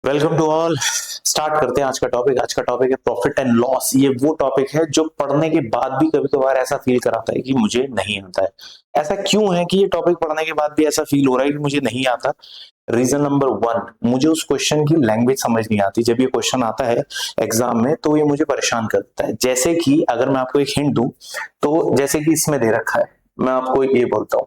Welcome to all. Start करते हैं आज का टॉपिक। आज का टॉपिक है प्रॉफिट एंड लॉस। ये वो टॉपिक है जो पढ़ने के बाद भी कभी कभार ऐसा फील कराता है कि मुझे नहीं आता है। ऐसा क्यों है कि ये टॉपिक पढ़ने के बाद भी ऐसा फील हो रहा है कि मुझे नहीं आता? रीजन नंबर वन, मुझे उस क्वेश्चन की लैंग्वेज समझ नहीं आती। जब ये क्वेश्चन आता है एग्जाम में तो ये मुझे परेशान करता है। जैसे कि अगर मैं आपको एक हिंट दूं तो जैसे कि इसमें दे रखा है, मैं आपको ये बोलता हूं,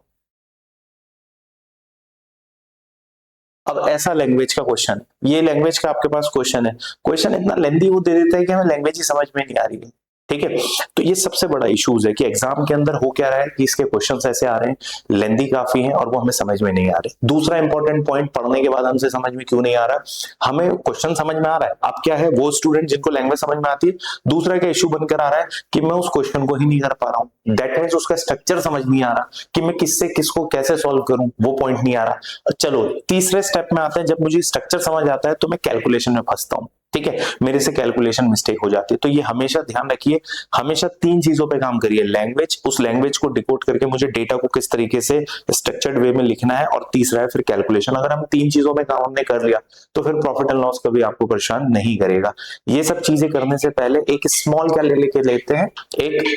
अब ऐसा लैंग्वेज का क्वेश्चन है, ये लैंग्वेज का आपके पास क्वेश्चन है। क्वेश्चन इतना लेंदी वो दे देता है कि हमें लैंग्वेज ही समझ में नहीं आ रही है। ठीक है, तो ये सबसे बड़ा इश्यूज है कि एग्जाम के अंदर हो क्या रहा है कि इसके क्वेश्चंस ऐसे आ रहे हैं, लेंदी काफी हैं और वो हमें समझ में नहीं आ रहे। दूसरा इंपॉर्टेंट पॉइंट, पढ़ने के बाद हमसे समझ में क्यों नहीं आ रहा? हमें क्वेश्चन समझ में आ रहा है, अब क्या है वो स्टूडेंट जिनको लैंग्वेज समझ में आती है, दूसरा क्या इश्यू बनकर आ रहा है कि मैं उस क्वेश्चन को ही नहीं कर पा रहा हूं। दैट मीन्स उसका स्ट्रक्चर समझ नहीं आ रहा कि मैं किससे किसको कैसे सॉल्व करूं, वो पॉइंट नहीं आ रहा। चलो तीसरे स्टेप में आते हैं, जब मुझे स्ट्रक्चर समझ आता है तो मैं कैलकुलेशन में फंसता हूं। ठीक है, मेरे से कैलकुलेशन मिस्टेक हो जाती है। तो ये हमेशा ध्यान रखिए, हमेशा तीन चीजों पे काम करिए। लैंग्वेज, उस लैंग्वेज को डिकोड करके मुझे डेटा को किस तरीके से स्ट्रक्चर्ड वे में लिखना है, और तीसरा है फिर कैलकुलेशन। अगर हम तीन चीजों में काम हमने कर लिया तो फिर प्रॉफिट एंड लॉस कभी आपको परेशान नहीं करेगा। ये सब चीजें करने से पहले एक स्मॉल क्या लेके लेते हैं, एक,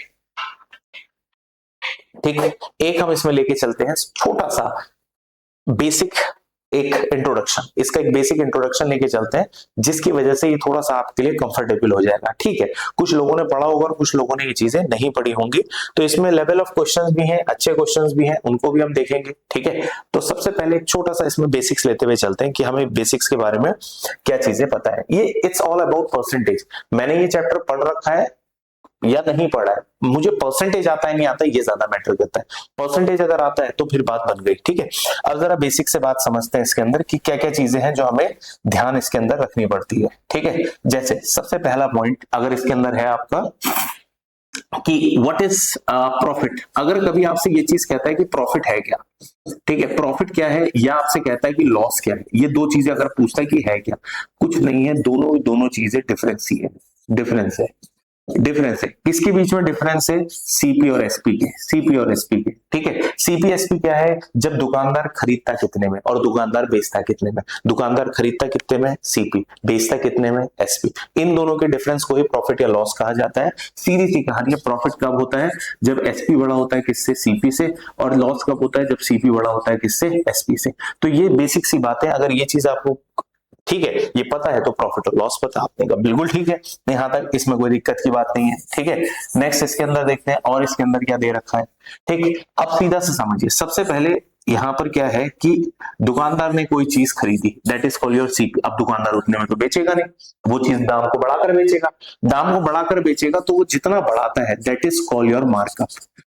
ठीक है, एक हम इसमें लेके चलते हैं छोटा सा बेसिक एक इंट्रोडक्शन। इसका एक बेसिक इंट्रोडक्शन लेके चलते हैं जिसकी वजह से ये थोड़ा सा आपके लिए कंफर्टेबल हो जाएगा। ठीक है, कुछ लोगों ने पढ़ा होगा और कुछ लोगों ने ये चीजें नहीं पढ़ी होंगी, तो इसमें लेवल ऑफ क्वेश्चंस भी हैं, अच्छे क्वेश्चंस भी हैं, उनको भी हम देखेंगे। ठीक है, तो सबसे पहले एक छोटा सा इसमें बेसिक्स लेते हुए चलते हैं कि हमें बेसिक्स के बारे में क्या चीजें पता है। ये इट्स ऑल अबाउट परसेंटेज। मैंने ये चैप्टर पढ़ रखा है या नहीं पढ़ा है, मुझे परसेंटेज आता है नहीं आता है ये ज्यादा मैटर करता है। परसेंटेज अगर आता है तो फिर बात बन गई। ठीक है, अब जरा बेसिक से बात समझते हैं इसके अंदर कि क्या क्या चीजें हैं जो हमें ध्यान इसके अंदर रखनी पड़ती है। ठीक है, जैसे सबसे पहला पॉइंट अगर इसके अंदर है आपका कि व्हाट इज प्रॉफिट। अगर कभी आपसे ये चीज कहता है कि प्रॉफिट है क्या, ठीक है, प्रॉफिट क्या है, या आपसे कहता है कि लॉस क्या है, ये दो चीजें अगर पूछता है कि है क्या, कुछ नहीं है, दोनों दोनों चीजें डिफरेंस ही है। डिफरेंस है, डिफरेंस है। किसके बीच में डिफरेंस है? सीपी और एसपी के, सीपी और एसपी के। ठीक है, सीपी एसपी क्या है? जब दुकानदार खरीदता कितने में और दुकानदार बेचता कितने में। दुकानदार खरीदता कितने में? सीपी, बेचता कितने में? एसपी। इन दोनों के डिफरेंस को ही प्रॉफिट या लॉस कहा जाता है। सीधी सी कहानी है, प्रॉफिट कब होता है? जब एसपी बड़ा होता है किससे? सीपी से। और लॉस कब होता है? जब सीपी बड़ा होता है किससे? एसपी से। तो ये बेसिक सी बात है। अगर ये चीज आपको ठीक है, ये पता है तो प्रॉफिट और लॉस पता आपने का, बिल्कुल ठीक है, यहां तक इसमें कोई दिक्कत की बात नहीं है। ठीक है, नेक्स्ट इसके अंदर देखते हैं और इसके अंदर क्या दे रखा है। ठीक, अब सीधा से समझिए। सबसे पहले यहां पर क्या है कि दुकानदार ने कोई चीज खरीदी, that is called your CP. अब दुकानदार उतने में तो बेचेगा नहीं, वो चीज दाम को बढ़ाकर बेचेगा। दाम को बढ़ाकर बेचेगा तो वो जितना बढ़ाता है that is called your markup.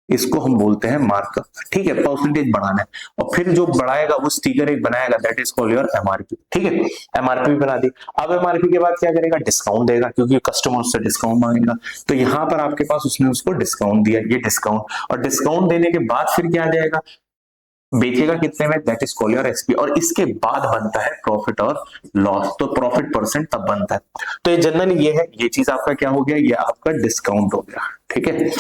इसको हम बोलते हैं मार्कअप। ठीक है, परसेंटेज बढ़ाना है। और फिर जो बढ़ाएगा वो स्टिकर एक बनाएगा, that is called your MRP. ठीक है, एमआरपी बना दी। अब एमआरपी के बाद क्या करेगा? डिस्काउंट देगा, क्योंकि कस्टमर उससे डिस्काउंट मांगेगा। तो यहां पर आपके पास उसने उसको डिस्काउंट दिया, ये डिस्काउंट। और डिस्काउंट देने के बाद फिर क्या आ जाएगा? बेचेगा कितने में? That is called your SP. और इसके बाद बनता है प्रॉफिट और लॉस। तो प्रॉफिट परसेंट तब बनता है। तो ये जनरली ये है, ये चीज आपका क्या हो गया? ये आपका डिस्काउंट हो गया। ठीक है,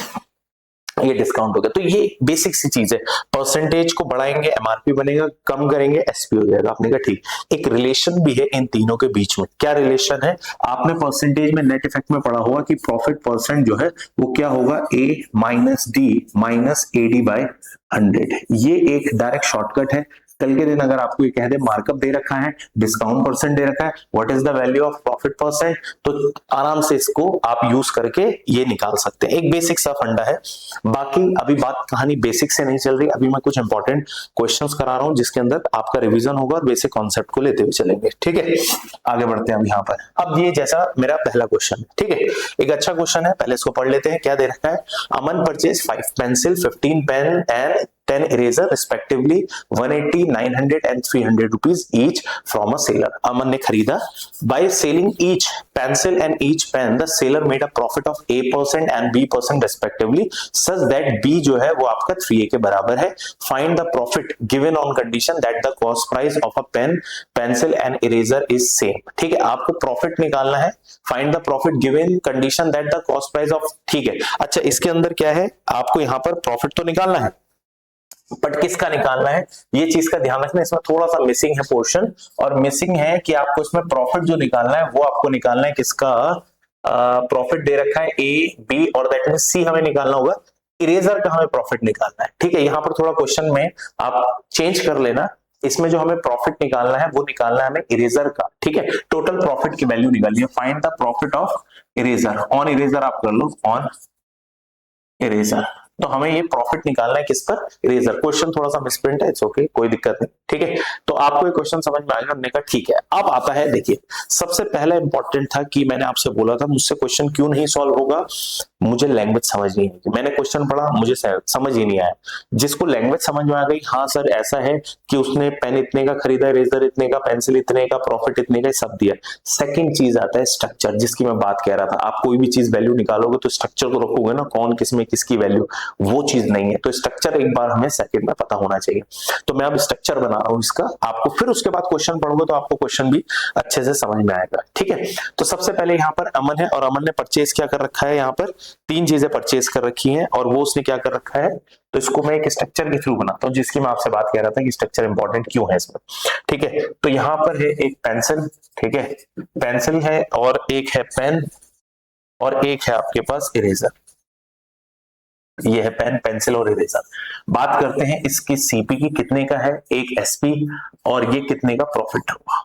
ये डिस्काउंट हो गया। तो ये बेसिक सी चीज है। परसेंटेज को बढ़ाएंगे एमआरपी बनेगा, कम करेंगे एसपी हो जाएगा। आपने कहा ठीक। एक रिलेशन भी है इन तीनों के बीच में। क्या रिलेशन है? आपने परसेंटेज में नेट इफेक्ट में पढ़ा होगा कि प्रॉफिट परसेंट जो है वो क्या होगा? A minus D minus AD by 100। ये एक डायरेक्ट शॉर्टकट है। कल के दिन अगर आपको ये कह दे मार्कअप दे रखा है, डिस्काउंट परसेंट दे रखा है, what is the value of profit percent, तो आराम से इसको आप यूज करके ये निकाल सकते हैं। एक बेसिक सा फंडा है। बाकी अभी बात कहानी बेसिक से नहीं चल रही, अभी मैं कुछ इंपॉर्टेंट क्वेश्चंस करा रहा हूं जिसके अंदर आपका रिवीजन होगा और बेसिक कॉन्सेप्ट को लेते हुए चलेंगे। ठीक है, आगे बढ़ते हैं अब यहाँ पर। अब ये जैसा मेरा पहला क्वेश्चन है, ठीक है, एक अच्छा क्वेश्चन है, पहले इसको पढ़ लेते हैं। क्या दे रखा है? Aman purchase 5 pencil, 15 pen and 10 eraser respectively 180, 900 and 300 rupees each from a seller. अमन ने खरीदा। By selling each pencil and each pen, the seller made a profit of A% and B% respectively, such that B जो है वो आपका 3A के बराबर है। Find the profit given on condition that the cost price of a pen, pencil and eraser is same. ठीक है, आपको प्रॉफिट निकालना है। Find the profit given condition that the cost price of, ठीक है, अच्छा इसके अंदर क्या है? आपको यहाँ पर प्रॉफिट तो निकालना है, बट किसका निकालना है ये चीज का ध्यान रखना, इसमें थोड़ा सा मिसिंग है पोर्शन, और मिसिंग है कि आपको इसमें प्रॉफिट जो निकालना है वो आपको निकालना है किसका, प्रॉफिट दे रखा है ए बी और दैट मीन सी हमें निकालना होगा, इरेजर का हमें प्रॉफिट निकालना है। ठीक है, यहां पर थोड़ा क्वेश्चन में आप चेंज कर लेना, इसमें जो हमें प्रॉफिट निकालना है वो निकालना है हमें इरेजर का। ठीक है, टोटल प्रॉफिट की वैल्यू निकालनी है, find the profit of eraser, on eraser आप कर लो, ऑन इरेजर। तो हमें ये प्रॉफिट निकालना है किस पर, इरेजर। क्वेश्चन थोड़ा सा मिसप्रिंट है, इट्स ओके, कोई दिक्कत नहीं। ठीक है, तो आपको ये क्वेश्चन समझ में आएगा, हमने कहा ठीक है। अब आता है, देखिए सबसे पहला इंपॉर्टेंट था कि मैंने आपसे बोला था मुझसे क्वेश्चन क्यों नहीं सॉल्व होगा, मुझे लैंग्वेज समझ नहीं आई। मैंने क्वेश्चन पढ़ा, मुझे समझ ही नहीं आया। जिसको लैंग्वेज समझ में आ गई, हाँ सर ऐसा है कि उसने पेन इतने का खरीदा, इरेजर इतने का, पेंसिल इतने का, प्रॉफिट इतने का, सब दिया। सेकंड चीज आता है स्ट्रक्चर, जिसकी मैं बात कह रहा था। आप कोई भी चीज वैल्यू निकालोगे तो स्ट्रक्चर को रखोगे ना, कौन किसमें किसकी वैल्यू, वो चीज नहीं है। तो स्ट्रक्चर एक बार हमें सेकंड में पता होना चाहिए। तो मैं अब स्ट्रक्चर बना रहा हूं इसका, आपको फिर उसके बाद क्वेश्चन पढ़ोगे तो आपको क्वेश्चन भी अच्छे से समझ में आएगा। ठीक है, तो सबसे पहले यहाँ पर अमन है, और अमन ने परचेज क्या कर रखा है, यहाँ पर 3 चीजें परचेज कर रखी हैं, और वो उसने क्या कर रखा है, तो इसको मैं एक स्ट्रक्चर के थ्रू बनाता हूं, जिसकी मैं आपसे बात कह रहा था कि स्ट्रक्चर इंपॉर्टेंट क्यों है इसमें। ठीक है, तो यहां पर है एक पेंसिल, ठीक है, पेंसिल है, और एक है पेन, और एक है आपके पास इरेजर। ये है पेन, पेंसिल और इरेजर। बात करते हैं इसकी सीपी की कितने का है, एक एसपी, और ये कितने का प्रॉफिट होगा,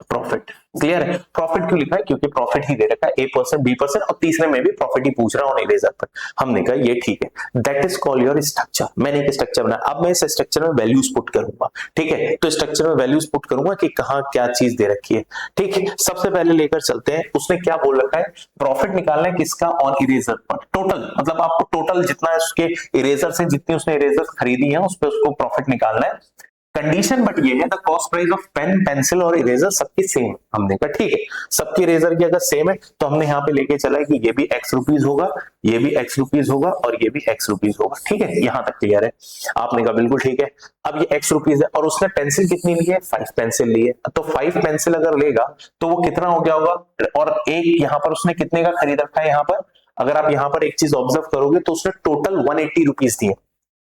प्रॉफिट। क्लियर है, प्रॉफिट क्यों लिखा है, क्योंकि प्रॉफिट ही दे रखा है, A% B%, और तीसरे में भी प्रॉफिट ही पूछ रहा हूं इरेजर पर। हमने कहा ये ठीक है, that is called your structure. मैंने एक स्ट्रक्चर बनाया, अब मैं इस स्ट्रक्चर में वैल्यूज पुट करूंगा। ठीक है, तो स्ट्रक्चर में वैल्यूज पुट करूंगा कि कहां क्या चीज दे रखी है। ठीक है, सबसे पहले लेकर चलते हैं, उसने क्या बोल रखा है, प्रॉफिट निकालना है किसका, ऑन इरेजर पर, टोटल, मतलब आपको टोटल जितना है उसके इरेजर से, जितनी उसने इरेजर खरीदी है उस पर उसको प्रॉफिट निकालना है। कंडीशन बट ये है, the cost price of pen, pencil और इरेजर सबकी सेम। हमने कहा ठीक है, सबकी इरेजर की अगर सेम है तो हमने यहाँ पे लेके चला है कि ये भी X रुपीज होगा, ये भी X रुपीज होगा, और ये भी X रुपीज होगा। ठीक है, यहाँ तक क्लियर है, आपने कहा बिल्कुल ठीक है। अब ये X रुपीज है, और उसने पेंसिल कितनी ली है, 5 पेंसिल ली है, तो 5 पेंसिल अगर लेगा तो वो कितना हो गया होगा, और एक यहाँ पर उसने कितने का खरीद रखा है, यहाँ पर अगर आप यहाँ पर एक चीज ऑब्जर्व करोगे तो उसने टोटल 180 रुपीज दिए।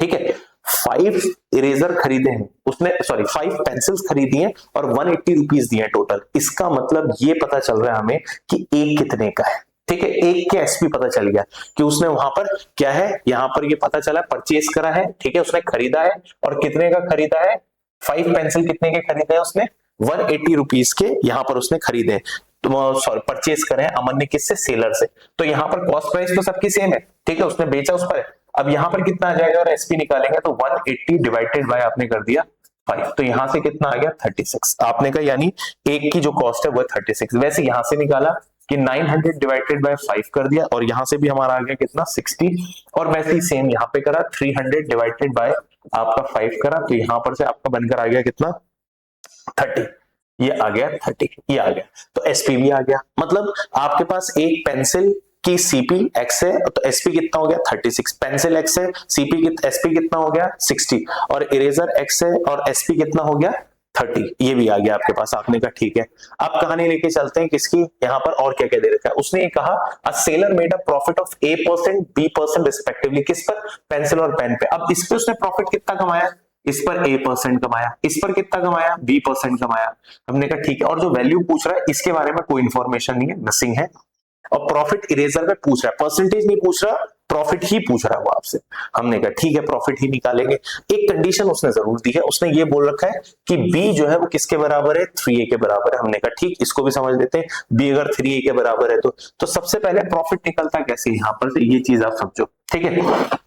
ठीक है, 5 इरेजर खरीदे हैं उसने, सॉरी 5 पेंसिल्स खरीदी हैं और 180 रुपीज दिए टोटल। इसका मतलब ये पता चल रहा है हमें कि एक कितने का है। ठीक है, एक के एसपी पता चल गया कि उसने वहां पर क्या है, यहां पर ये पता चला परचेज करा है। ठीक है, उसने खरीदा है, और कितने का खरीदा है, 5 पेंसिल कितने के खरीदे हैं उसने, 180 रुपीज के यहाँ पर उसने खरीदे, तो सॉरी परचेज करे हैं अमन ने, किससे, सेलर से। तो यहाँ पर कॉस्ट प्राइस तो सबकी सेम है। ठीक है, उसने बेचा उस पर। अब यहां पर कितना आ जाएगा, और एसपी निकालेंगे तो 180 डिवाइडेड बाय आपने कर दिया 5, तो यहां से कितना आ गया 36। आपने कहा यानी एक की जो कॉस्ट है वो 36। वैसे यहां से निकाला कि 900 डिवाइडेड बाय 5 कर दिया, और यहां से भी हमारा आ गया कितना 60, और वैसे ही सेम यहां पे करा 300 डिवाइडेड बाय आपका 5 करा, तो यहां पर से आपका बनकर आ गया कितना 30, ये आ गया 30, ये आ गया, तो एसपी भी आ गया। मतलब आपके पास एक पेंसिल की सीपी एक्स है तो एसपी कितना हो गया 36, पेंसिल एक्स है सीपी एसपी कितना हो गया 60, और इरेजर एक्स है और एसपी कितना हो गया 30, ये भी आ गया आपके पास। आपने कहा ठीक है, अब कहानी लेके चलते हैं किसकी, यहाँ पर और क्या क्या दे रखा है। उसने ये कहा a seller made a profit of A% B% respectively, किस पर, पेंसिल और पेन पे। अब इस पे उसने प्रॉफिट कितना कमाया, इस पर A% कमाया, इस पर कितना कमाया B% कमाया। हमने कहा ठीक है, और जो वैल्यू पूछ रहा है इसके बारे में कोई इंफॉर्मेशन नहीं है, मिसिंग है। और प्रॉफिट इरेजर में पूछ रहा है, परसेंटेज नहीं पूछ रहा, प्रॉफिट ही पूछ रहा है वो आपसे। हमने कहा ठीक है, प्रॉफिट ही निकालेंगे। एक कंडीशन उसने जरूर दी है, उसने ये बोल रखा है कि बी जो है वो किसके बराबर है, 3A के बराबर है। हमने कहा ठीक, इसको भी समझ लेते हैं, बी अगर 3A के बराबर है तो सबसे पहले प्रॉफिट निकलता कैसे, यहां पर से ये चीज आप समझो। ठीक है,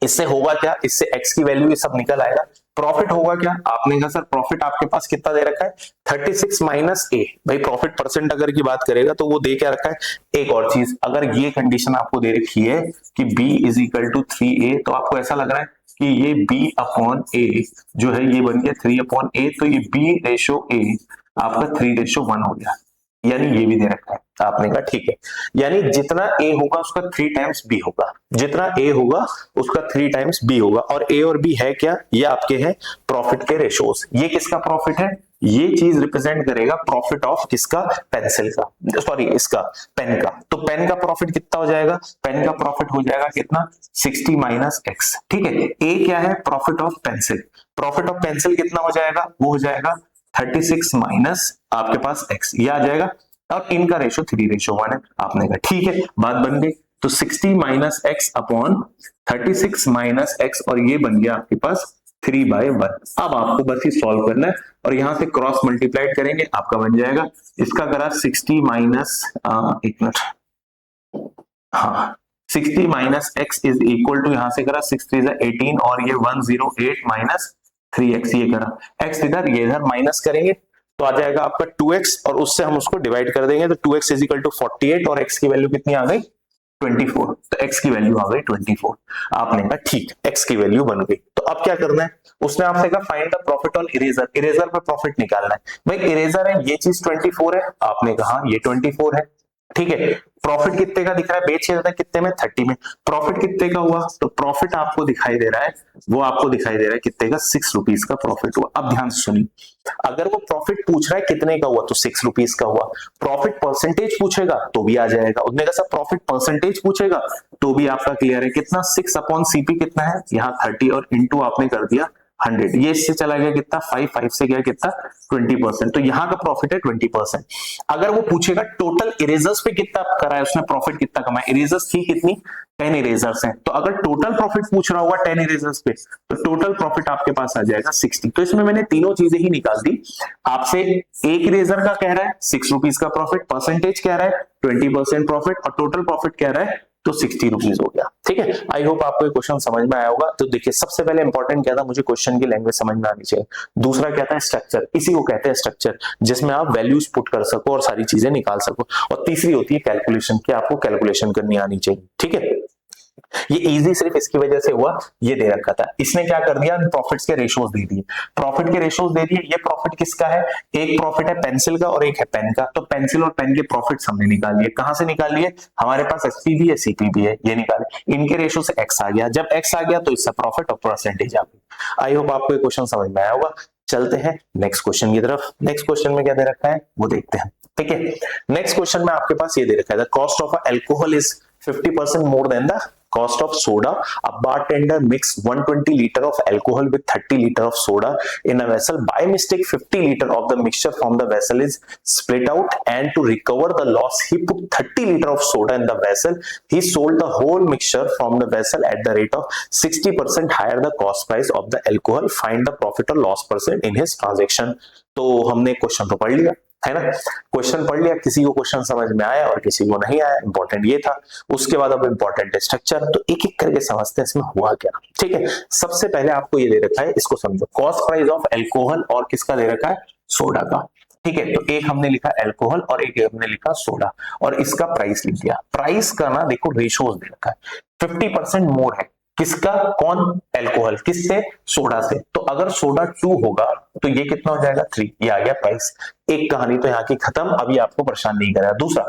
इससे होगा क्या, इससे एक्स की वैल्यू ये सब निकल आएगा। प्रॉफिट होगा क्या, आपने कहा सर प्रॉफिट आपके पास कितना दे रखा है 36 माइनस ए। भाई प्रॉफिट परसेंट अगर की बात करेगा तो वो दे क्या रखा है। एक और चीज, अगर ये कंडीशन आपको दे रखी है कि b is equal to 3A, तो आपको ऐसा लग रहा है कि ये b अपॉन a जो है ये बन गया 3 अपॉन a, तो ये b रेशो a आपका 3:1 हो गया, यानी ये भी दे रखा है। आपने कहा ठीक है, यानी जितना A होगा उसका 3 टाइम्स B होगा, जितना A होगा उसका 3 टाइम्स B होगा। और A और B है क्या, ये आपके हैं प्रॉफिट के रेशोस। ये किसका प्रॉफिट है, ये चीज रिप्रेजेंट करेगा प्रॉफिट ऑफ किसका, पेंसिल का, सॉरी इसका पेन का। तो पेन का प्रॉफिट कितना हो जाएगा, पेन का प्रॉफिट हो जाएगा कितना, 60 माइनस एक्स। ठीक है, ए क्या है, profit of pencil, profit of pencil कितना हो जाएगा, वो हो जाएगा 36 माइनस आपके पास एक्स, ये आ जाएगा। और इनका रेशो 3:1 है, आपने कहा ठीक है, बात बन गई। तो 60 minus x upon 36 minus x, और ये बन गया आपके पास 3/1। अब आपको बस ये सॉल्व करना है और यहां से क्रॉस मल्टीप्लाइड करेंगे, आपका बन जाएगा, इसका करा 60 माइनस, एक मिनट, हाँ 60 minus x is equal to, यहां से करा 6 3 18 और ये 108 माइनस 3x, ये करा x इधर ये इधर माइनस करेंगे तो आ जाएगा आपका 2x, और उससे हम उसको डिवाइड कर देंगे तो 2x इज इक्वल टू 48 और x की वैल्यू कितनी आ गई, 24। तो x की वैल्यू आ गई 24। आपने कहा ठीक, x की वैल्यू बन गई। तो अब क्या करना है, उसने आपसे कहा find the profit on eraser, eraser पे प्रॉफिट निकालना है। भाई इरेजर है, ये चीज 24 है, आपने कहा ये 24 है, ठीक है। प्रॉफिट कितने का दिख रहा है, बेच रहा है कितने में, 30 में। प्रॉफिट कितने का हुआ, तो प्रॉफिट आपको दिखाई दे रहा है, वो आपको दिखाई दे रहा है कितने का, 6 रुपीज का प्रॉफिट हुआ। अब ध्यान से सुनिए, अगर वो प्रॉफिट पूछ रहा है कितने का हुआ तो 6 रुपीज का हुआ। प्रॉफिट परसेंटेज पूछेगा तो भी आ जाएगा, उसने कहा प्रॉफिट परसेंटेज पूछेगा तो भी आपका क्लियर है, कितना 6 अपॉन सीपी कितना है, यहाँ 30 और इंटू आपने कर दिया 100, ये इससे चला गया कितना 5 से गया कितना 20%, तो यहाँ का प्रॉफिट है 20%। अगर वो पूछेगा टोटल इरेजर्स पे कितना करा है उसने, प्रॉफिट कितना कमाया, इरेजर्स थी कितनी 10 इरेजर्स हैं, तो अगर टोटल प्रॉफिट पूछ रहा होगा 10 इरेजर्स पे तो टोटल प्रॉफिट आपके पास आ जाएगा 60। तो इसमें मैंने तीनों चीजें ही निकाल दी। आपसे एक इरेजर का कह रहा है 6 रुपीज का प्रॉफिट, परसेंटेज कह रहा है 20% प्रॉफिट, और टोटल प्रॉफिट कह रहा है तो 60 रुपीज हो गया। ठीक है, आई होप आपको ये क्वेश्चन समझ में आया होगा। तो देखिए सबसे पहले इंपॉर्टेंट क्या था, मुझे क्वेश्चन की लैंग्वेज समझ में आनी चाहिए। दूसरा क्या था, स्ट्रक्चर, इसी को कहते हैं स्ट्रक्चर, जिसमें आप वैल्यूज पुट कर सको और सारी चीजें निकाल सको। और तीसरी होती है कैलकुलेशन, कि आपको कैलकुलेशन करनी आनी चाहिए। ठीक है, ये इजी सिर्फ इसकी वजह से हुआ, ये दे रखा था, इसने क्या कर दिया, प्रॉफिट्स के रेशोज दे दिए, प्रॉफिट के रेशोज दे दिए। ये प्रॉफिट किसका है, एक प्रॉफिट है पेंसिल का और एक है पेन का। तो पेंसिल और पेन के प्रॉफिट्स हमने निकाल लिए, कहां से निकाल लिए, हमारे पास एसपी भी है सीपी भी है, ये निकाले, इनके रेशो से एक्स आ गया। जब एक्स आ गया तो इसका प्रॉफिट और परसेंटेज आ गई। आई होप आपको ये क्वेश्चन समझ में आया होगा। चलते हैं नेक्स्ट क्वेश्चन की तरफ। नेक्स्ट क्वेश्चन में क्या दे रखा है वो देखते हैं। ठीक है, नेक्स्ट क्वेश्चन में आपके पास ये दे रखा है, the cost of alcohol is 50% more than the cost of soda. A bartender mixed 120 liter of alcohol with 30 liter of soda in a vessel. By mistake, 50 liter of the mixture from the vessel is split out, and to recover the loss, he put 30 liter of soda in the vessel. He sold the whole mixture from the vessel at the rate of 60% higher the cost price of the alcohol. Find the profit or loss percent in his transaction. तो हमने question तो पढ़ लिया है ना, question पढ़ लिया, किसी को क्वेश्चन समझ में आया और किसी को नहीं आया, इंपॉर्टेंट ये था। उसके बाद अब इंपॉर्टेंट है स्ट्रक्चर, तो एक एक करके समझते हैं इसमें हुआ क्या। ठीक है, सबसे पहले आपको ये दे रखा है, इसको समझो, कॉस्ट प्राइस ऑफ अल्कोहल और किसका दे रखा है, सोडा का। ठीक है, तो एक हमने लिखा अल्कोहल और एक हमने लिखा सोडा, और इसका प्राइस लिख दिया। प्राइस का ना देखो रेशोज दे रखा है, 50% मोर है, किसका, कौन, अल्कोहल, किससे, सोडा से। तो अगर सोडा 2 होगा तो ये कितना हो जाएगा 3, ये आ गया प्राइस। एक कहानी तो यहाँ की खत्म, अभी आपको परेशान नहीं करेगा। दूसरा,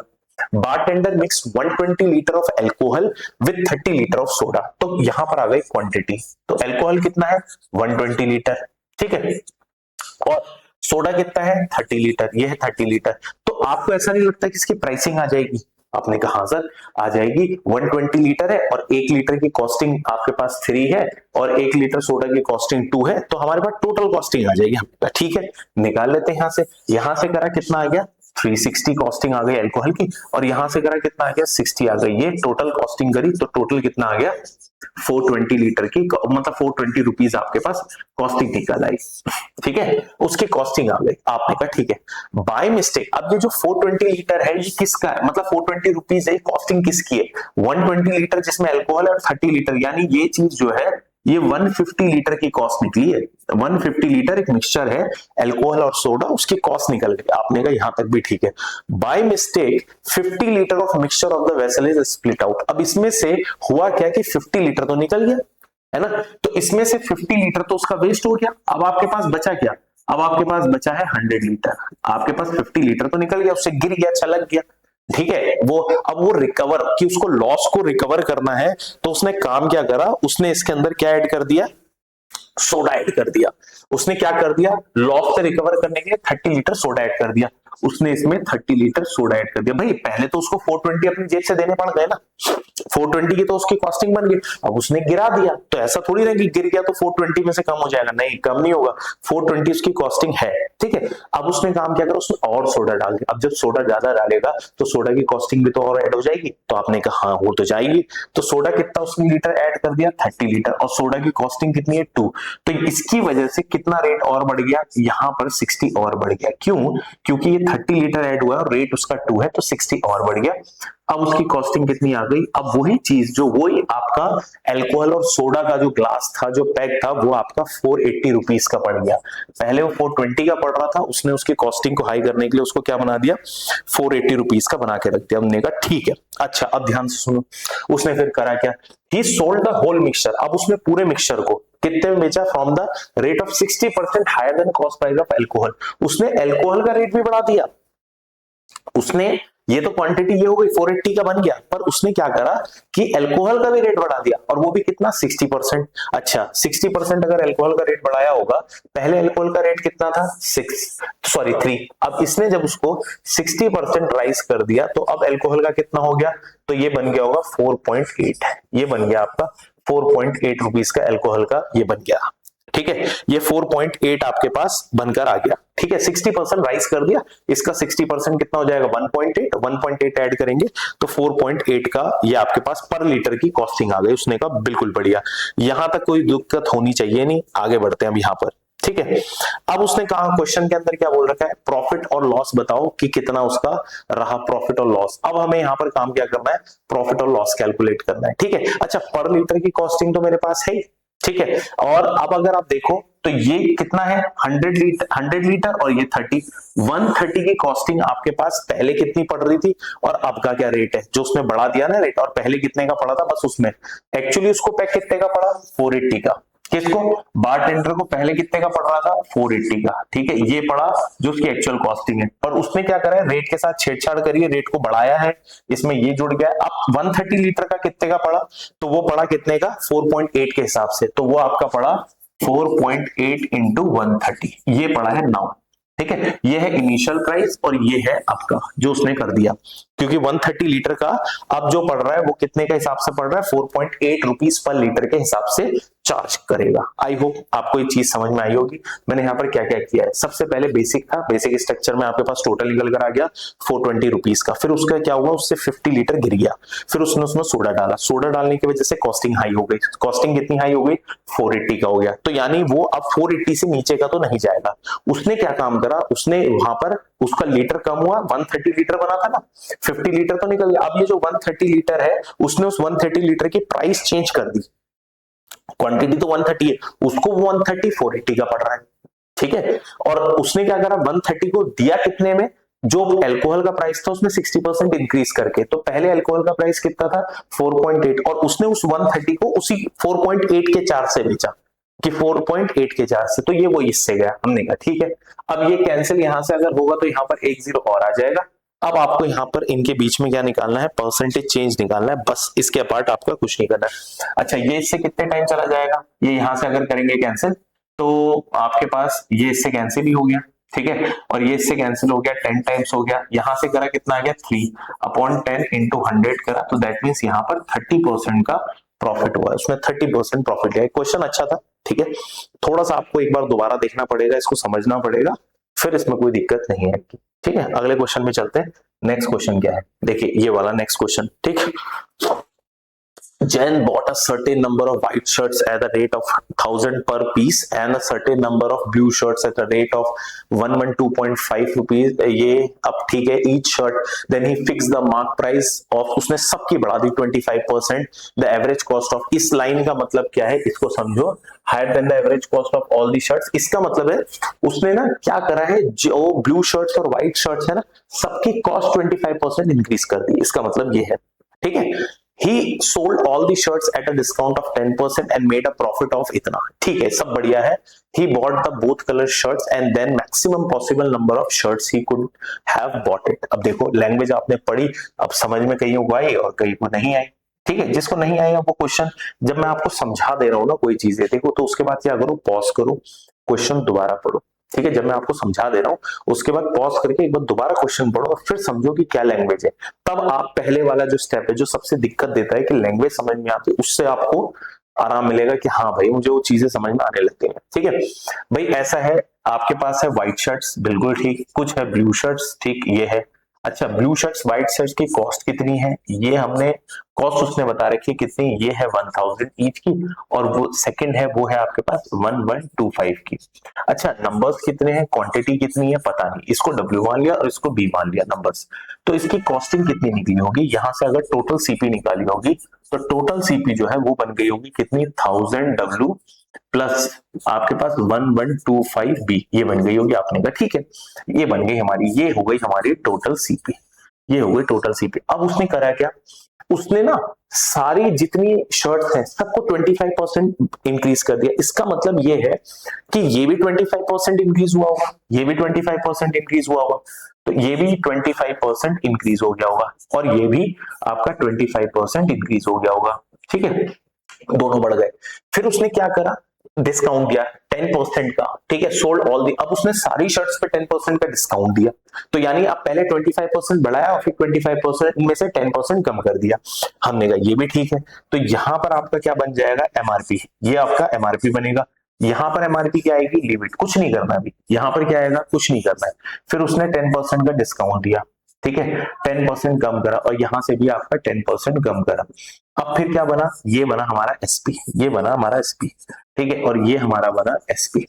bartender mix 120 litre of alcohol with 30 litre of soda, तो यहां पर आ गई क्वांटिटी। तो अल्कोहल कितना है 120 लीटर, ठीक है, और सोडा कितना है 30 लीटर, ये है 30 लीटर। तो आपको ऐसा नहीं लगता कि इसकी प्राइसिंग आ जाएगी, आपने कहा हाँ सर आ जाएगी, 120 लीटर है और 1 लीटर की कॉस्टिंग आपके पास 3 है और 1 लीटर सोडा की कॉस्टिंग 2 है, तो हमारे पास टोटल कॉस्टिंग आ जाएगी। हमने ठीक है, निकाल लेते हैं यहां से करा कितना आ गया 360 कॉस्टिंग आ गई अल्कोहल की, और यहां से करा कितना आ गया 60 आ गई। ये टोटल कॉस्टिंग करी तो टोटल कितना आ गया 420 लीटर की, मतलब 420 रुपीज आपके पास कॉस्टिंग निकल आई। ठीक है, उसकी कॉस्टिंग आ गई, आपने कहा ठीक है। बाय मिस्टेक अब ये जो 420 लीटर है ये किसका है, मतलब 420 रुपीज है, कॉस्टिंग किसकी है 120 लीटर जिसमें अल्कोहल है और 30 लीटर, यानी ये चीज जो है ये 150 लीटर की कॉस्ट निकली है। 150 लीटर एक मिक्सचर है अल्कोहल और सोडा, उसकी कॉस्ट निकल गई। आपने कहा यहां तक भी ठीक है। By mistake 50 litre of mixture of the vessel is split out. अब इसमें से हुआ क्या कि 50 लीटर तो निकल गया है ना, तो इसमें से 50 लीटर तो उसका वेस्ट हो गया। अब आपके पास बचा क्या, अब आपके पास बचा है 100 लीटर। आपके पास 50 लीटर तो निकल गया, उससे गिर गया, छलक गया, ठीक है। अब वो रिकवर कि उसको लॉस को रिकवर करना है, तो उसने काम क्या करा, उसने इसके अंदर क्या ऐड कर दिया, सोडा ऐड कर दिया। उसने क्या कर दिया, लॉस से रिकवर करने के लिए 30 लीटर सोडा ऐड कर दिया। उसने इसमें 30 लीटर सोडा ऐड कर दिया। भाई पहले तो उसको 420 अपनी जेब से देने पड़ गए ना, 420 की तो उसकी कॉस्टिंग बन गई। अब उसने गिरा दिया तो ऐसा थोड़ी ना कि गिर गया तो 420 में से कम हो जाएगा, नहीं कम नहीं होगा, 420 उसकी कॉस्टिंग है, ठीक है। अब उसने काम क्या करा, उसने और सोडा डाल दिया। अब जब सोडा ज्यादा डालेगा तो सोडा की कॉस्टिंग भी तो और ऐड हो जाएगी। तो आपने कहा हाँ हो तो जाएगी। तो सोडा कितना उसने लीटर ऐड कर दिया, 30 लीटर, और सोडा की कॉस्टिंग कितनी है 2। तो इसकी वजह से कितना रेट और बढ़ गया, यहां पर 60 और बढ़ गया। क्यों, क्योंकि ये 30 लीटर ऐड हुआ और रेट उसका 2 है तो 60 और बढ़ गया। अब उसकी कॉस्टिंग कितनी आ गई, अब वही चीज जो वही आपका अल्कोहल और सोडा का जो ग्लास था, जो पैक था, वो आपका 480 रुपीज का पड़ गया। पहले वो 420 का पड़ रहा था, उसने उसकी कॉस्टिंग को हाई करने के लिए उसको क्या बना दिया, 480 रुपीज का बना के रख दिया। हमने कहा ठीक है। अच्छा अब ध्यान से सुनो, उसने फिर करा क्या, he sold the whole mixture. अब उसने पूरे मिक्सचर को कितने में बेचा, from the rate of 60% higher than cost price of alcohol. उसने अल्कोहल का रेट भी बढ़ा दिया। उसने ये तो क्वांटिटी ये हो गई 480 का बन गया, पर उसने क्या करा कि अल्कोहल का भी रेट बढ़ा दिया, और वो भी कितना 60%। अच्छा 60% अगर अल्कोहल का रेट बढ़ाया होगा, पहले अल्कोहल का रेट कितना था 3। अब इसने जब उसको 60% राइज कर दिया तो अब अल्कोहल का कितना हो गया, तो ये बन गया होगा 4.8। ये बन गया आपका 4.8 रुपीज का अल्कोहल का ये बन गया, ठीक है। ये 4.8 आपके पास बनकर आ गया, ठीक है। 60% राइज कर दिया, इसका 60% कितना हो जाएगा 1.8 ऐड करेंगे तो 4.8 का ये आपके पास पर लीटर की कॉस्टिंग आ गई। उसने कहा बिल्कुल बढ़िया, यहां तक कोई दिक्कत होनी चाहिए नहीं। आगे बढ़ते हैं अब यहां पर, ठीक है। अब उसने कहा क्वेश्चन के अंदर क्या बोल रखा है, प्रॉफिट और लॉस बताओ कि कितना उसका रहा प्रॉफिट और लॉस। अब हमें यहां पर काम क्या करना है, प्रॉफिट और लॉस कैलकुलेट करना है, ठीक है। अच्छा पर लीटर की कॉस्टिंग तो मेरे पास है, ठीक है। और अब अगर आप देखो तो ये कितना है 100 लीटर और ये 30, 130 की कॉस्टिंग आपके पास पहले कितनी पड़ रही थी, और अब का क्या रेट है, जो उसने बढ़ा दिया ना रेट, और पहले कितने का पड़ा था, बस उसमें एक्चुअली उसको पैक कितने का पड़ा 480 का। किसको, बारटेंडर को पहले कितने का पड़ रहा था 480 का, ठीक है। ये पड़ा जो उसकी एक्चुअल कॉस्टिंग है, पर उसने क्या करा है रेट के साथ छेड़छाड़ करिए, रेट को बढ़ाया है, इसमें ये जुड़ गया। अब 130 लीटर का कितने का पड़ा, तो वो पड़ा कितने का 4.8 के हिसाब से, तो वो आपका पड़ा 4.8 इंटू 130, ये पड़ा है 9, ठीक है। ये है इनिशियल प्राइस और ये है आपका जो उसने कर दिया, क्योंकि 130 लीटर का अब जो पड़ रहा है वो कितने के हिसाब से पड़ रहा है 4.8 रुपीज पर लीटर के हिसाब से चार्ज करेगा। आई होप आपको ये चीज समझ में आई होगी। मैंने यहाँ पर क्या क्या किया है, सबसे पहले बेसिक था, बेसिक स्ट्रक्चर में आपके पास टोटल निकल कर आ गया 420 रुपीज का। फिर उसका क्या हुआ, उससे 50 लीटर गिर गया, फिर उसने उसमें सोडा डाला, सोडा डालने की वजह से कॉस्टिंग हाई हो गई, कॉस्टिंग कितनी हाई हो गई 480 का हो गया। तो यानी वो अब 480 से नीचे का तो नहीं जाएगा। उसने क्या काम करा, उसने वहां पर उसका लीटर कम हुआ, 130 लीटर बना था ना, 50 लीटर तो निकल गया। अब ये जो 130 लीटर है उसने उस 130 लीटर की प्राइस चेंज कर दी, क्वांटिटी तो 130 है, उसको 130 480 का पड़ रहा है, ठीक है। और उसने क्या करा 130 को दिया कितने में, जो अल्कोहल का प्राइस था उसने 60% इंक्रीज करके, तो पहले अल्कोहल का प्राइस कितना था 4.8 और उसने उस 130 को उसी 4.8 के चार्ज से बेचा कि 4.8 के चार्ज से, तो ये वो इससे गया। हमने कहा ठीक है, अब ये कैंसिल यहां से अगर होगा तो यहां पर 1 0 और आ जाएगा। अब आपको यहां पर इनके बीच में क्या निकालना है, परसेंटेज चेंज निकालना है, बस इसके अपार्ट आपका कुछ नहीं करना है। अच्छा ये इससे कितने टाइम चला जाएगा, ये यहां से अगर करेंगे कैंसिल तो आपके पास ये इससे कैंसिल ही हो गया, ठीक है। और ये इससे कैंसिल हो गया, 10 टाइम्स हो गया, यहां से करा कितना आ गया 3/10 इंटू 100 करा, तो दैट मीन्स यहां पर 30% का प्रॉफिट हुआ, उसमें 30% प्रॉफिट है। क्वेश्चन अच्छा था, ठीक है। थोड़ा सा आपको एक बार दोबारा देखना पड़ेगा, इसको समझना पड़ेगा, फिर इसमें कोई दिक्कत नहीं है, ठीक है। अगले क्वेश्चन में चलते हैं। नेक्स्ट क्वेश्चन क्या है, देखिए ये वाला नेक्स्ट क्वेश्चन, ठीक है। Jen bought a certain number of white shirts at the rate of 1000 per piece and a certain number of blue shirts at the rate of 112.5 rupees. ये अब ठीक है, each shirt. Then he fixed the mark price of, उसने सबकी बढ़ा दी 25%. The average cost of, इस line का मतलब क्या है इसको समझो, higher than the average cost of all the shirts. इसका मतलब है उसने ना क्या करा है, जो ब्लू शर्ट्स और व्हाइट शर्ट्स है ना सबकी कॉस्ट 25% इंक्रीज कर दी, इसका मतलब ये है, ठीक है। He sold all the shirts at a discount of 10% and made a profit of इतना, ठीक है, सब बढ़िया है। He bought the both color shirts and then maximum possible number of shirts he could have bought it. अब देखो language आपने पढ़ी, अब समझ में कहीं को आई और कहीं को नहीं आई, ठीक है, जिसको नहीं आएगा वो क्वेश्चन, जब मैं आपको समझा दे रहा हूं ना कोई चीजें, देखो तो उसके बाद क्या करो, पॉज करो, क्वेश्चन दोबारा पढ़ो। ठीक है, जब मैं आपको समझा दे रहा हूं उसके बाद पॉज करके एक बार दोबारा क्वेश्चन पढ़ो और फिर समझो कि क्या लैंग्वेज है। तब आप पहले वाला जो स्टेप है, जो सबसे दिक्कत देता है कि लैंग्वेज समझ में आती है, उससे आपको आराम मिलेगा कि हाँ भाई मुझे वो चीजें समझ में आने लगती हैं। ठीक है भाई, ऐसा है, आपके पास है व्हाइट शर्ट्स, बिल्कुल ठीक, कुछ है ब्लू शर्ट्स, ठीक ये है। अच्छा, ब्लू शर्ट्स व्हाइट शर्ट्स की कॉस्ट कितनी है, ये हमने कॉस्ट उसने बता रखी है कितनी, ये है 1000 ईच की, और वो सेकंड है वो है आपके पास 1125 की। अच्छा, नंबर्स कितने हैं, क्वांटिटी कितनी है पता नहीं, इसको डब्ल्यू मान लिया और इसको बी मान लिया नंबर्स। तो इसकी कॉस्टिंग कितनी निकली होगी, यहां से अगर टोटल सीपी निकाली होगी तो टोटल सीपी जो है वो बन गई होगी कितनी, 1000 डब्ल्यू प्लस आपके पास 1125 बी, ये बन गई होगी। आपने कहा ठीक है, ये बन गई हमारी, ये हो गई हमारी टोटल सीपी, ये हो गई टोटल सीपी। अब उसने करा क्या, उसने ना सारी जितनी शर्ट्स हैं सबको 25% इंक्रीज कर दिया। इसका मतलब ये है कि ये भी 25% इंक्रीज हुआ होगा, ये भी 25% इंक्रीज हुआ होगा, तो ये भी 25% इंक्रीज हो गया होगा, और ये भी आपका 25% इंक्रीज हो गया होगा। ठीक है, दोनों बढ़ गए। फिर उसने क्या करा, डिस्काउंट दिया 10% का। ठीक है, सोल्ड ऑल दी, अब उसने सारी शर्ट्स पे 10% का डिस्काउंट दिया। तो यानी आप पहले 25% बढ़ाया और फिर 25% में से 10% कम कर दिया। हमने कहा ये भी ठीक है, तो यहां पर आपका क्या बन जाएगा, एमआरपी, ये आपका एमआरपी बनेगा। यहां पर एमआरपी क्या आएगी, लिमिट, कुछ नहीं करना अभी, यहां पर क्या आएगा, कुछ नहीं करना है। फिर उसने 10% का डिस्काउंट दिया, ठीक है, 10% कम करा, और यहां से भी आपका 10% कम करा। अब फिर क्या बना, ये बना हमारा एसपी, ये बना हमारा एसपी, ठीक है, और ये हमारा बना एसपी।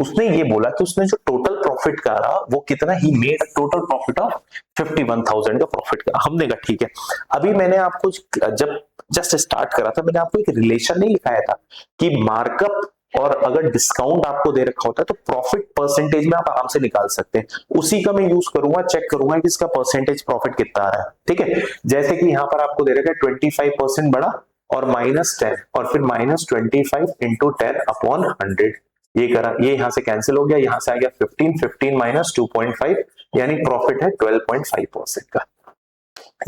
उसने ये बोला कि उसने जो टोटल प्रॉफिट करा वो कितना, he made total profit of 51,000 का प्रॉफिट करा। हमने कहा ठीक है। अभी मैंने आपको जब जस्ट स्टार्ट करा था, मैंने आपको एक रिलेशन नहीं लिखाया था कि मार्कअप और अगर डिस्काउंट आपको दे रखा होता है तो प्रॉफिट परसेंटेज में आप आराम से निकाल सकते हैं। उसी का मैं यूज करूंगा, चेक करूंगा कि इसका परसेंटेज प्रॉफिट कितना आ रहा है। ठीक है, जैसे कि यहां पर आपको दे रखा है 25% बढ़ा और -10, और फिर -25 इंटू 10 अपॉन 100, ये करा, ये यहां से कैंसिल हो गया, यहां से आ गया 15, 15 माइनस 2.5, यानी प्रॉफिट है 12.5% का।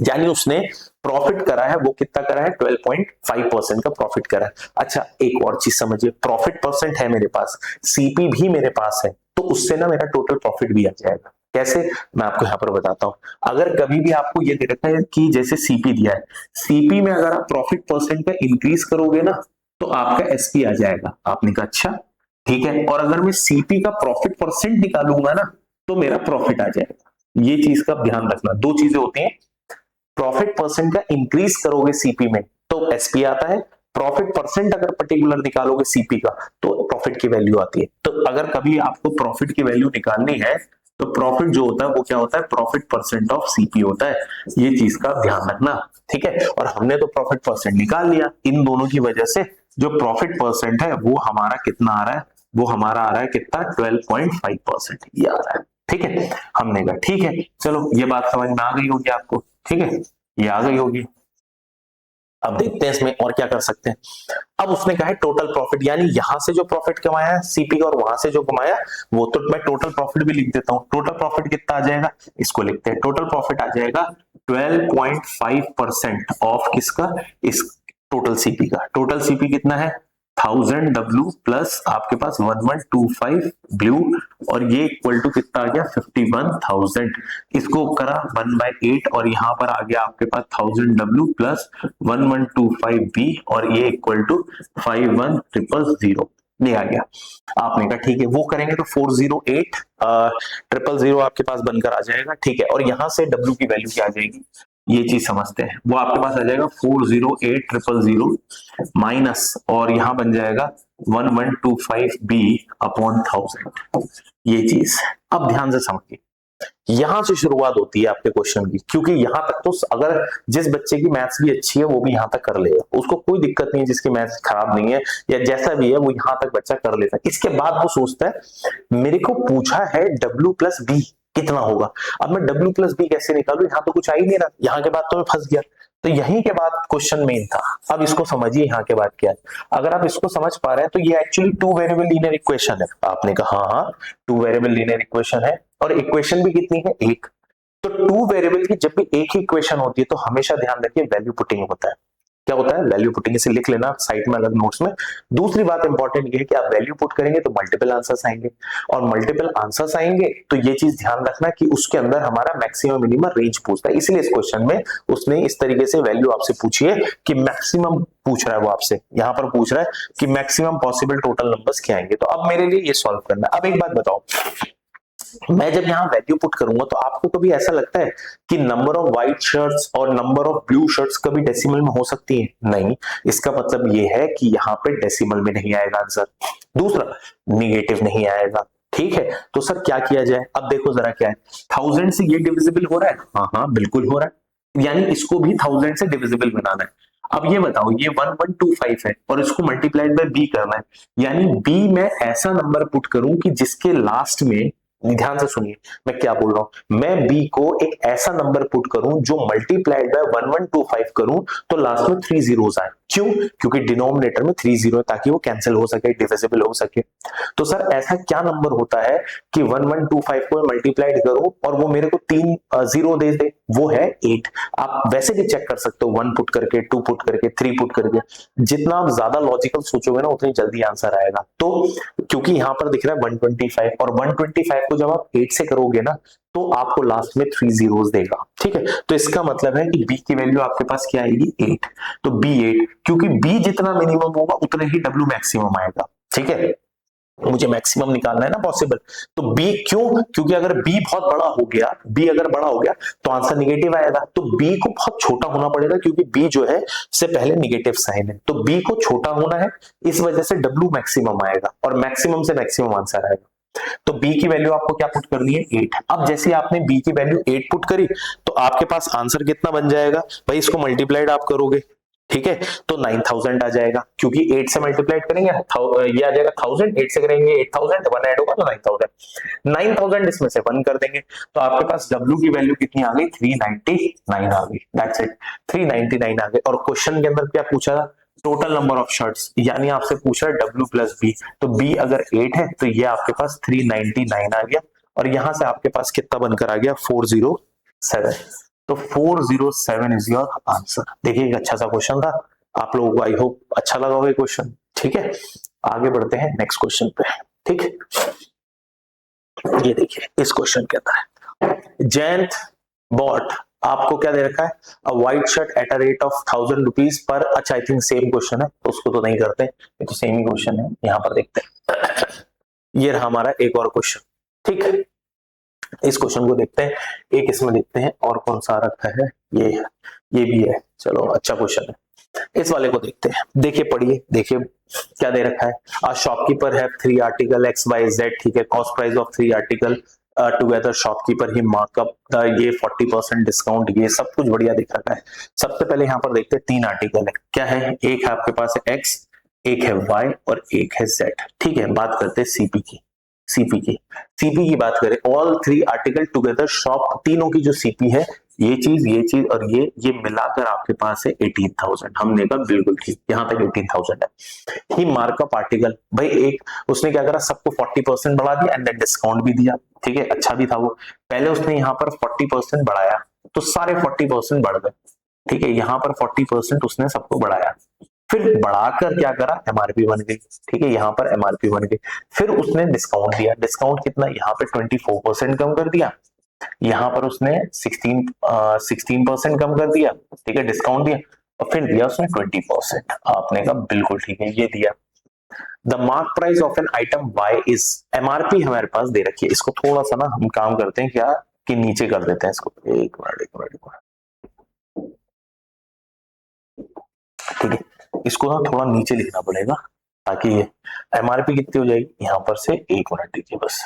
यानी उसने प्रॉफिट करा है, वो कितना करा है, 12.5% का प्रॉफिट करा है। अच्छा, एक और चीज समझिए, प्रॉफिट परसेंट है मेरे पास, सीपी भी मेरे पास है, तो उससे ना मेरा टोटल प्रॉफिट भी आ जाएगा। कैसे, मैं आपको यहां पर बताता हूं। अगर कभी भी आपको ये दे रखा है कि जैसे सीपी दिया है, सीपी में अगर आप प्रॉफिट परसेंट का इंक्रीज करोगे ना तो आपका एसपी आ जाएगा। आपने कहा अच्छा ठीक है, और अगर मैं सीपी का प्रॉफिट परसेंट निकालूंगा ना तो मेरा प्रॉफिट आ जाएगा। ये चीज का ध्यान रखना, दो चीजें होती हैं, प्रॉफिट परसेंट का इंक्रीज करोगे सीपी में तो एसपी आता है, प्रॉफिट परसेंट अगर पर्टिकुलर निकालोगे सीपी का तो प्रॉफिट की वैल्यू आती है। तो अगर कभी आपको प्रॉफिट की वैल्यू निकालनी है तो प्रॉफिट जो होता है वो क्या होता है, प्रॉफिट परसेंट ऑफ सीपी होता है। ये चीज का ध्यान रखना, ठीक है। और हमने तो प्रॉफिट परसेंट निकाल लिया, इन दोनों की वजह से जो प्रॉफिट परसेंट है वो हमारा कितना आ रहा है, वो हमारा आ रहा है कितना, 12.5% ये आ रहा है। ठीक है, हमने कहा ठीक है, चलो ये बात समझ में आ गई होगी आपको। ठीक है, ये आ गई होगी। अब देखते हैं इसमें और क्या कर सकते हैं। अब उसने कहा है टोटल प्रॉफिट, यानी यहां से जो प्रॉफिट कमाया है सीपी का और वहां से जो कमाया वो तो मैं टोटल प्रॉफिट भी लिख देता हूं। टोटल प्रॉफिट कितना आ जाएगा, इसको लिखते हैं, टोटल प्रॉफिट आ जाएगा 12.5% ऑफ किसका, इस टोटल सीपी का। टोटल सीपी कितना है, 1000 डब्ल्यू प्लस आपके पास 1125 ब्लू, और ये इक्वल टू कितना आ गया, 51,000। इसको करा 1/8 और यहां पर आ गया आपके पास 1000 डब्ल्यू प्लस 1125 बी, और ये इक्वल टू 51,000 ये आ गया। आपने कहा ठीक है, वो करेंगे तो 408,000 आपके पास बनकर आ जाएगा। ठीक है, और यहां से डब्ल्यू की वैल्यू क्या आ जाएगी, ये चीज समझते हैं। वो आपके पास आ जाएगा 408,000 माइनस, और यहां बन जाएगा 1125 बी अपॉन 1000, ये चीज। अब ध्यान से समझिए, यहां से शुरुआत होती है आपके क्वेश्चन की, क्योंकि यहां तक तो अगर जिस बच्चे की मैथ्स भी अच्छी है वो भी यहां तक कर लेगा, उसको कोई दिक्कत नहीं है। जिसकी मैथ्स खराब नहीं है या जैसा भी है वो यहां तक बच्चा कर लेता है। इसके बाद वो सोचता है मेरे को पूछा है W प्लस बी कितना होगा, अब मैं W प्लस बी कैसे निकालू, यहाँ तो कुछ आ ही नहीं रहा, यहाँ के बाद तो मैं फंस गया। तो यहीं के बाद क्वेश्चन मेन था। अब इसको समझिए यहाँ के बाद क्या है। अगर आप इसको समझ पा रहे हैं तो ये actually two variable linear equation है। आपने कहा हाँ टू वेरिएबल लीनियर इक्वेशन है, और इक्वेशन भी कितनी है, एक। तो टू वेरिएबल की जब भी एक ही इक्वेशन होती है तो हमेशा ध्यान रखिए वैल्यू पुटिंग होता है। क्या होता है, वैल्यू पुटिंग। इसे लिख लेना साइड में अलग नोट्स में। दूसरी बात इंपॉर्टेंट ये है कि आप वैल्यू पुट करेंगे तो मल्टीपल आंसर्स आएंगे, और मल्टीपल आंसर्स आएंगे तो ये चीज ध्यान रखना कि उसके अंदर हमारा मैक्सिमम मिनिमम रेंज पूछता है। इसलिए इस क्वेश्चन में उसने इस तरीके से वैल्यू आपसे पूछी है कि मैक्सिमम पूछ रहा है वो आपसे, यहां पर पूछ रहा है कि मैक्सिमम पॉसिबल टोटल नंबर्स क्या आएंगे। तो अब मेरे लिए ये सॉल्व करना है। अब एक बात बताओ, मैं जब यहाँ वैल्यू पुट करूंगा तो आपको कभी ऐसा लगता है कि नंबर ऑफ व्हाइट शर्ट्स और नंबर ऑफ ब्लू शर्ट्स कभी डेसिमल में हो सकती है? नहीं। इसका मतलब ये है कि यहाँ पे डेसिमल में नहीं आएगा आंसर। दूसरा, निगेटिव नहीं आएगा। ठीक है, तो सर क्या किया जाए? अब देखो जरा क्या है, 1000 से ये डिविजिबल हो रहा है? हाँ हाँ बिल्कुल हो रहा है, यानी इसको भी 1000 से डिविजिबल बनाना है। अब ये बताओ, ये 1125 है और इसको मल्टीप्लाइड बाय बी करना है, यानी बी में ऐसा नंबर पुट करूं कि जिसके लास्ट में, ध्यान से सुनिए मैं क्या बोल रहा हूं, मैं बी को एक ऐसा नंबर पुट करूं जो मल्टीप्लाइड बाय 1125 करूं तो लास्ट में 3 जीरोस आए। क्यों? क्योंकि डिनोमिनेटर में 3 जीरो है, ताकि वो कैंसिल हो सके, डिविजिबल हो सके। तो सर ऐसा क्या नंबर होता है कि 1125 को मल्टीप्लाइड करो और वो मेरे को 3 जीरो दे दे? वो है 8। आप वैसे भी चेक कर सकते हो, 1 पुट करके, 2 पुट करके, 3 पुट करके। जितना आप ज्यादा लॉजिकल सोचोगे ना उतनी जल्दी आंसर आएगा। तो क्योंकि यहां पर दिख रहा है 125, और 125 को जब आप 8 से करोगे ना तो आपको लास्ट में 3 जीरोस देगा। ठीक है, तो इसका मतलब है कि बी की वैल्यू आपके पास क्या आएगी? 8। तो बी 8, क्योंकि बी जितना मिनिमम होगा उतना ही डब्ल्यू मैक्सिमम आएगा। ठीक है, मुझे मैक्सिमम निकालना है ना पॉसिबल। तो बी क्यों? क्योंकि अगर बी बहुत बड़ा हो गया, बी अगर बड़ा हो गया तो आंसर निगेटिव आएगा। तो बी को बहुत छोटा होना पड़ेगा, क्योंकि बी जो है से पहले निगेटिव साइन है, तो बी को छोटा होना है, इस वजह से डब्ल्यू मैक्सिमम आएगा और मैक्सिमम से मैक्सिमम आंसर आएगा। तो बी की वैल्यू आपको क्या पुट करनी है? 8। अब जैसे आपने बी की वैल्यू 8 पुट करी तो आपके पास आंसर कितना बन जाएगा भाई? इसको मल्टीप्लाइड आप करोगे, ठीक है, तो 9000 आ जाएगा, क्योंकि 8 से मल्टीप्लाई करेंगे ये आ जाएगा 1000, 8 से करेंगे 8000, 1 ऐड होगा तो 9000। 9000 इसमें से 1 कर देंगे तो आपके पास W की वैल्यू कितनी आ गई? 399 आ गई। दैट्स इट, 399 आ गई। और क्वेश्चन के अंदर क्या पूछा था? टोटल नंबर ऑफ शर्ट्स, यानी आपसे पूछ रहा है W प्लस B। तो B अगर 8 है तो ये आपके पास 399 आ गया, और यहां से आपके पास कितना बनकर आ गया? 407। तो 407 इज योर आंसर। देखिए अच्छा सा क्वेश्चन था, आप लोगों को आई होप अच्छा लगा होगा क्वेश्चन। ठीक है, आगे बढ़ते हैं नेक्स्ट क्वेश्चन पे। ठीक है, ये देखिए इस क्वेश्चन के अंदर जयंत बॉट, आपको क्या दे रखा है? A white shirt at a rate of 1000 rupees पर। अच्छा आई थिंक सेम क्वेश्चन है, उसको तो नहीं करते, ये तो सेम ही क्वेश्चन है। यहां पर देखते हैं, ये रहा हमारा एक और क्वेश्चन। ठीक है, इस क्वेश्चन को देखते हैं, एक इसमें देखते हैं और कौन सा रखा है, ये भी है। चलो अच्छा क्वेश्चन है, इस वाले को देखते हैं। देखिए पढ़िए, देखिए क्या दे रखा है। A shopkeeper have 3 article x y z. ठीक है, cost price of 3 article together shopkeeper ही मार्कअप ये 40% डिस्काउंट, ये सब कुछ बढ़िया दिख रखा है। सबसे पहले यहाँ पर देखते हैं 3 आर्टिकल है, क्या है? एक है आपके पास एक्स, एक है वाई और एक है जेड। ठीक है, बात करते हैं सीपी की। सीपी की बात करें, ऑल 3 आर्टिकल टुगेदर शॉप, तीनों की जो सीपी है, ये चीज और ये मिलाकर आपके पास है 18,000। हमने कहा बिल्कुल ठीक, यहां तक 18,000 है। ही मार्कअप आर्टिकल, भाई एक उसने क्या करा, सबको 40% बढ़ा दिया एंड देन डिस्काउंट भी दिया। ठीक है, अच्छा भी था वो। पहले उसने यहाँ पर 40% बढ़ाया तो सारे 40% बढ़ गए। ठीक है, यहाँ पर 40% उसने सबको बढ़ाया, फिर बढ़ाकर क्या करा? एमआरपी बन गई। ठीक है, यहाँ पर एमआरपी बन गई। फिर उसने डिस्काउंट दिया, डिस्काउंट कितना? यहाँ पे 24% कम कर दिया, यहाँ पर उसने 16% कम कर दिया। ठीक है, डिस्काउंट दिया और फिर दिया उसने 20%। आपने कहा बिल्कुल ठीक है, ये दिया। The mark price of an item y is, MRP हमारे पास दे रखी है। इसको थोड़ा सा ना हम काम करते हैं क्या कि नीचे कर देते हैं इसको। एक मिनट। ठीक है, इसको ना थोड़ा नीचे लिखना पड़ेगा ताकि ये एमआरपी कितनी हो जाएगी, यहां पर से 1 मिनट दीजिए बस।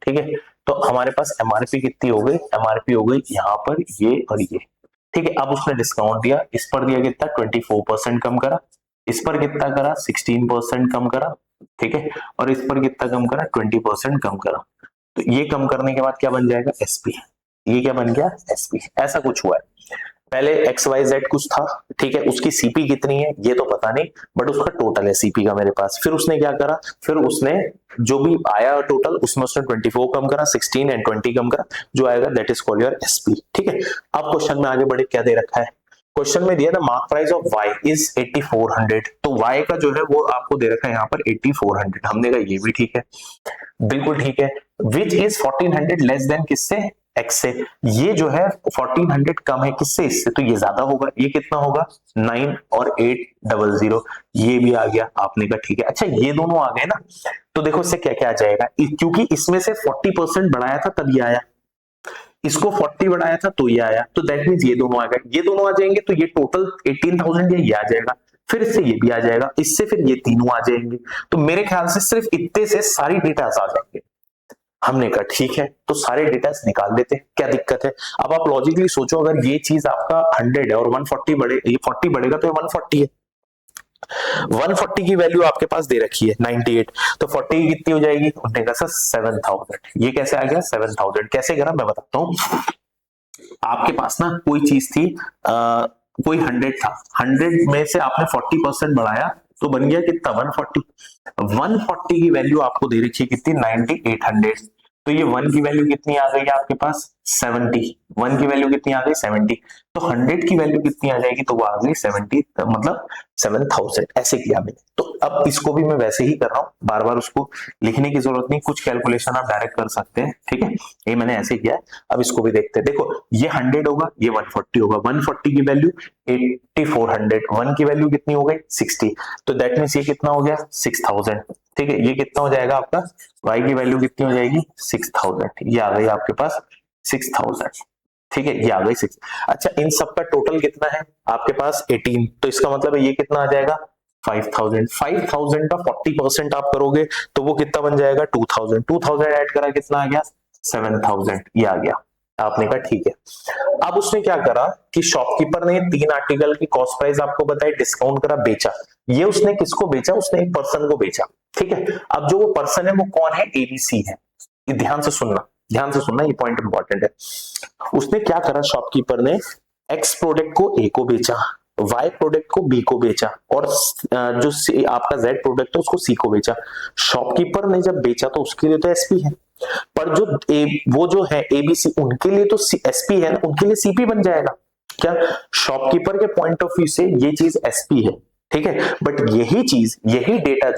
ठीक है, तो हमारे पास एमआरपी कितनी हो गई? एमआरपी हो गई यहाँ पर ये और ये। ठीक है, अब उसने डिस्काउंट दिया, इस पर दिया कितना? 24% कम करा, इस पर कितना करा? 16% कम करा। ठीक है, और इस पर कितना कम करा? 20% कम करा। तो ये कम करने के बाद क्या बन जाएगा? एसपी। ये क्या बन गया? एसपी। ऐसा कुछ हुआ है, पहले एक्स वाई जेड कुछ था। ठीक है, उसकी सीपी कितनी है ये तो पता नहीं, बट उसका टोटल है सीपी का मेरे पास। फिर उसने क्या करा? फिर उसने जो भी आया टोटल उसमें उसने 24 कम करा, 16 एंड 20 कम करा, जो आएगा that is called your SP. ठीक है, अब क्वेश्चन में आगे बढ़े, क्या दे रखा है? क्वेश्चन में दिया था mark price of y is 8400, तो y का जो है वो आपको दे रखा है यहाँ पर 8400, हमने कहा ये भी ठीक है, बिल्कुल ठीक है। विच इज 1400 लेस देन किससे, x से, ये जो है 1400 कम है किससे, इससे, तो ये ज्यादा होगा, ये कितना होगा 9 और 800, ये भी आ गया, आपने कहा ठीक है। अच्छा ये दोनों आ गए ना, तो देखो इससे क्या क्या आ जाएगा, क्योंकि इसमें से 40% बढ़ाया था तब ये आया, इसको 40 बढ़ाया था तो ये आया, तो दैट मींस ये दोनों आ गए, ये दोनों आ जाएंगे तो ये टोटल 18,000 ये आ जाएगा, फिर इससे ये भी आ जाएगा, इससे फिर ये तीनों आ जाएंगे, तो मेरे ख्याल से सिर्फ इतने से सारी डेटा आ जाएंगे। हमने कहा ठीक है, तो सारे डेटा निकाल देते हैं, क्या दिक्कत है। अब आप लॉजिकली सोचो, अगर ये चीज आपका 100 है और 140 बढ़े, ये 40 बढ़ेगा तो ये 140 है, 140 की वैल्यू आपके पास दे रखी है 98, तो 40 की कितनी हो जाएगी, उन्होंने कहा सर 7000, ये कैसे आ गया 7000, कैसे करा मैं बताता हूं। आपके पास ना कोई चीज थी, कोई 100 था, 100 में से आपने 40% बढ़ाया तो बन गया कितना 140, 140 की वैल्यू आपको दे रखी है कितनी 9800, तो ये 1 की वैल्यू कितनी आ गई आपके पास 70, 1 की वैल्यू कितनी आ गई 70, तो 100 की वैल्यू कितनी आ जाएगी, तो वो आ गई 70, मतलब 7000, ऐसे किया मैंने। तो अब इसको भी मैं वैसे ही कर रहा हूँ, बार बार उसको लिखने की जरूरत नहीं, कुछ कैलकुलेशन आप डायरेक्ट कर सकते हैं, ठीक है, ये मैंने ऐसे किया है। अब इसको भी देखते हैं, देखो ये 100 होगा, ये 140 होगा, 140 की वैल्यू 8400, 1 की वैल्यू कितनी हो गई 60, तो दैट मींस ये कितना हो गया 6000, ठीक है, ये कितना हो जाएगा आपका, y की वैल्यू कितनी हो जाएगी 6000, ये आ गई आपके पास 6000, ठीक है, ये आ गई 6। अच्छा इन सब का टोटल कितना है आपके पास 18, तो इसका मतलब है ये कितना आ जाएगा 5000, 5000 का 40% आप करोगे तो वो कितना बन जाएगा 2000, 2000 ऐड करा कितना आ गया 7000, ये आ गया, आपने कहा ठीक है। अब उसने क्या करा कि शॉपकीपर ने 3 आर्टिकल की कॉस्ट प्राइस आपको बताई, डिस्काउंट करा, बेचा, ये उसने किसको बेचा, उसने एक पर्सन को बेचा, ठीक है। अब जो वो पर्सन है वो कौन है, एबीसी है, ये ध्यान से सुनना, ध्यान से सुनना, ये पॉइंट इंपॉर्टेंट है। उसने क्या करा, शॉपकीपर ने एक्स प्रोडक्ट को ए को बेचा, वाई प्रोडक्ट को बी को बेचा, और जो आपका जेड प्रोडक्ट है उसको सी को बेचा। शॉपकीपर ने जब बेचा तो उसके लिए तो एसपी है, पर जो वो जो है एबीसी उनके लिए तो एसपी है, उनके लिए सीपी बन जाएगा। क्या शॉपकीपर के पॉइंट ऑफ व्यू से ये चीज एसपी है, ठीक है, बट यही चीज, यही डेटा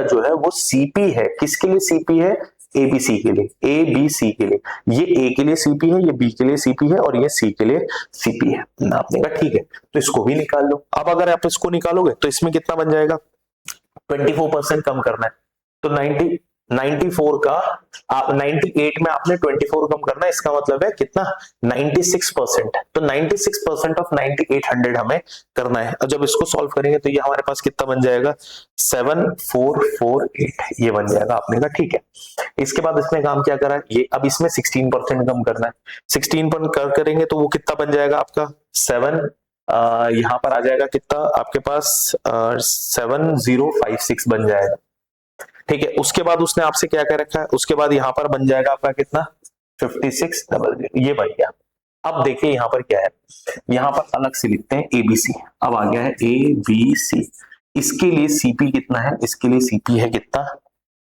जो है वो सीपी है, किसके लिए सीपी है, एबीसी के लिए, ए बी सी के लिए, ये ए के लिए सीपी है, ये बी के लिए सीपी है, और ये सी के लिए सीपी है। आपने कहा ठीक है, तो इसको भी निकाल लो। अब अगर आप इसको निकालोगे तो इसमें कितना बन जाएगा, 24% कम करना है, तो 94 का 98 में आपने 24 कम करना है, इसका मतलब है कितना 96%, तो 96% ऑफ 9800 हमें करना है। और जब इसको सॉल्व करेंगे तो ये हमारे पास कितना बन जाएगा 7448, ये बन जाएगा। आपने कहा ठीक है। इसके बाद इसने काम क्या करा, ये अब इसमें 16% कम करना है, 16% करेंगे तो वो कितना बन जाएगा आपका 7, यहां पर आ जाएगा कितना आपके पास 7056 बन जाएगा, ठीक है। उसके बाद उसने आपसे क्या कह रखा है, उसके बाद यहां पर बन जाएगा आपका कितना 5600, ये बन गया। अब देखिए यहां पर क्या है, यहां पर अलग से लिखते हैं एबीसी, अब आ गया है ए बी सी, इसके लिए सीपी कितना है, इसके लिए सीपी है कितना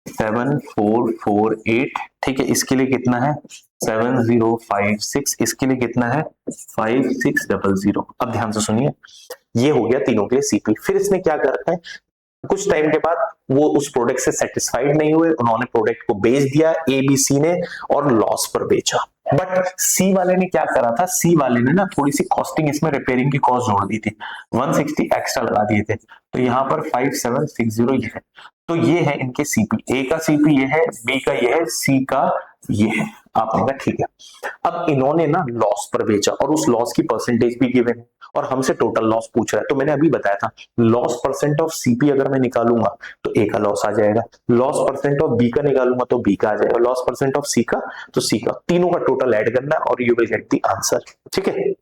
7448, ठीक है, इसके लिए कितना है 7056, इसके लिए कितना है 5600। अब ध्यान से सुनिए, ये हो गया तीनों के लिए सीपी। फिर इसने क्या कर रखा है, कुछ टाइम के बाद वो उस प्रोडक्ट से सेटिस्फाइड नहीं हुए, उन्होंने प्रोडक्ट को बेच दिया एबीसी ने, और लॉस पर बेचा। बट सी वाले ने क्या करा था, सी वाले ने ना थोड़ी सी कॉस्टिंग इसमें रिपेयरिंग की कॉस्ट जोड़ दी थी, 160 एक्स्ट्रा लगा दिए थे, तो यहाँ पर 5760 ये है। तो ये है इनके सीपी, ए का सीपी ये है, बी का ये है, सी का ये है। आपने कहा ठीक है। अब इन्होंने ना लॉस पर बेचा, और उस लॉस की परसेंटेज भी गिवन है, और हमसे टोटल लॉस पूछ रहा है। तो मैंने अभी बताया था लॉस परसेंट ऑफ सीपी अगर मैं निकालूंगा तो ए का लॉस आ जाएगा, लॉस परसेंट ऑफ बी का निकालूंगा तो बी का आ जाएगा, लॉस परसेंट ऑफ सी का तो सी का, तीनों का टोटल ऐड करना है और you will get the answer, ठीक है।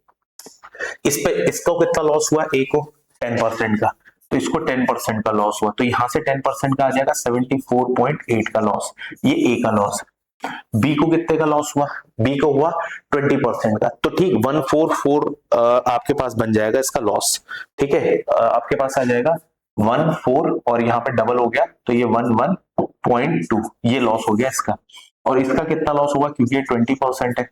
इस पे इसको कितना लॉस हुआ, ए को 10% का, तो इसको 10% का लॉस हुआ, तो यहां से 10% का आ जाएगा 74.8 का लॉस, ये ए का लॉस। बी को कितने का लॉस हुआ, बी को हुआ 20% का, तो ठीक 144 आपके पास बन जाएगा इसका लॉस, ठीक है। आपके पास आ जाएगा 14 और यहाँ पे डबल हो गया तो ये 11.2, ये लॉस हो गया इसका। और इसका कितना लॉस होगा, क्योंकि ये 20% है,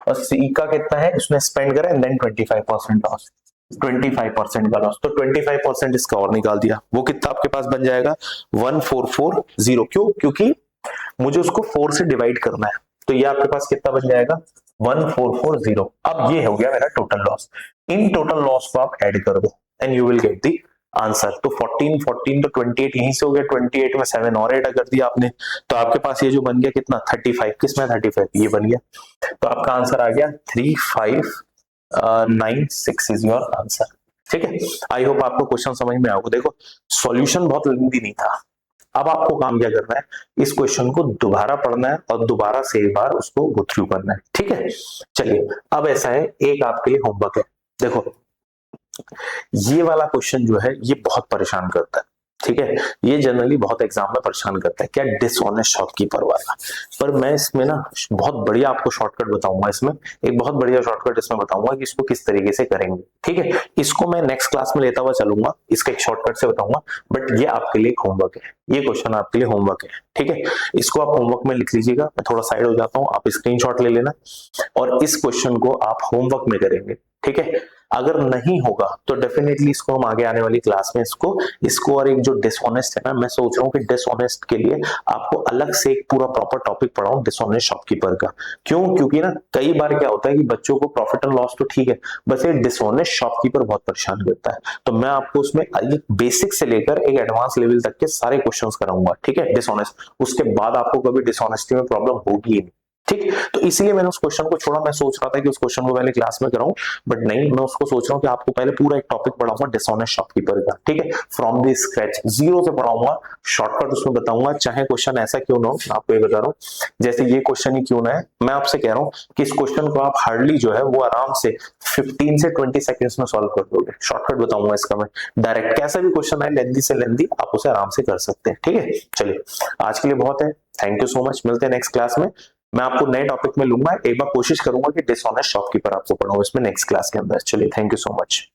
और सी का कितना है, उसने स्पेंड करा एंड देन 25% लॉस, 25% का लॉस, तो 25% इसका और निकाल दिया, वो कितना आपके पास बन जाएगा 1440। क्यों? क्योंकि मुझे उसको 4 से डिवाइड करना है, तो ये आपके पास कितना बन जाएगा 1440। अब ये हो गया मेरा total loss. In total loss को आप ऐड कर दो and you will get the answer. तो 14 14 तो 28 यहीं से हो गया, 28 में 7 और ऐड कर दिया आपने, तो आपके पास ये जो बन गया कितना 35, किसमें 35, ये बन गया, तो आपका आंसर आ गया 3596 इज योर आंसर। ठीक है, आई होप आपको क्वेश्चन समझ में आओगे। देखो सॉल्यूशन बहुत लेंथी नहीं था, अब आपको काम क्या करना है, इस क्वेश्चन को दोबारा पढ़ना है और दोबारा से एक बार उसको गो थ्रू करना है। ठीक है, चलिए अब ऐसा है, एक आपके लिए होमवर्क है। देखो ये वाला क्वेश्चन जो है ये बहुत परेशान करता है, ठीक है, ये जनरली बहुत एग्जाम में परेशान करता है, क्या डिसऑनेस्ट शॉपकीपर वाला। पर मैं इसमें ना बहुत बढ़िया आपको शॉर्टकट बताऊंगा, इसमें एक बहुत बढ़िया शॉर्टकट इसमें बताऊंगा कि इसको किस तरीके से करेंगे। ठीक है, इसको मैं नेक्स्ट क्लास में लेता हुआ चलूंगा, इसका एक शॉर्टकट से बताऊंगा, बट ये आपके लिए होमवर्क है, ये क्वेश्चन आपके लिए होमवर्क है। ठीक है, इसको आप होमवर्क में लिख लीजिएगा, मैं थोड़ा साइड हो जाता हूँ, आप स्क्रीनशॉट ले लेना और इस क्वेश्चन को आप होमवर्क में करेंगे। ठीक है, अगर नहीं होगा तो डेफिनेटली इसको हम आगे आने वाली क्लास में इसको और एक जो डिसऑनेस्ट है ना, मैं सोच रहा हूँ कि डिसऑनेस्ट के लिए आपको अलग से एक पूरा प्रॉपर टॉपिक पढ़ाऊं डिसऑनेस्ट शॉपकीपर का। क्यों? क्योंकि ना कई बार क्या होता है कि बच्चों को प्रॉफिट एंड लॉस तो ठीक है, बस ये डिसऑनेस्ट शॉपकीपर बहुत परेशान करता है। तो मैं आपको उसमें बेसिक से लेकर एक एडवांस लेवल तक के सारे क्वेश्चंस कराऊंगा। ठीक है, डिसऑनेस्ट, उसके बाद आपको कभी डिसऑनेस्टी में प्रॉब्लम होगी ही नहीं। ठीक, तो इसलिए मैंने उस क्वेश्चन को छोड़ा, मैं सोच रहा था कि उस क्वेश्चन को पहले क्लास में कराऊं, बट नहीं, मैं उसको सोच रहा हूं कि आपको पहले पूरा एक टॉपिक पढ़ाऊंगा डिसऑनेस्ट शॉपकीपर का। ठीक है, फ्रॉम द स्क्रैच, जीरो से पढ़ाऊंगा, शॉर्टकट उसमें बताऊंगा, चाहे क्वेश्चन ऐसा क्यों ना हो। मैं आपको ये बता रहा हूं, जैसे ये क्वेश्चन ही क्यों ना है, मैं आपसे कह रहा हूं कि इस क्वेश्चन को आप हार्डली जो है वो आराम से 15 से 20 सेकंड्स में सॉल्व कर दोगे। शॉर्टकट बताऊंगा इसका मैं, डायरेक्ट कैसा भी क्वेश्चन है लेंथी से लेंथी आप उसे आराम से कर सकते हैं। ठीक है, चलिए आज के लिए बहुत है, थैंक यू सो मच, मिलते हैं नेक्स्ट क्लास में। मैं आपको नए टॉपिक में लूंगा, एक बार कोशिश करूंगा कि डिसऑनेस्ट शॉपकीपर आपको पढ़ाऊं इसमें नेक्स्ट क्लास के अंदर। चलिए, थैंक यू सो मच।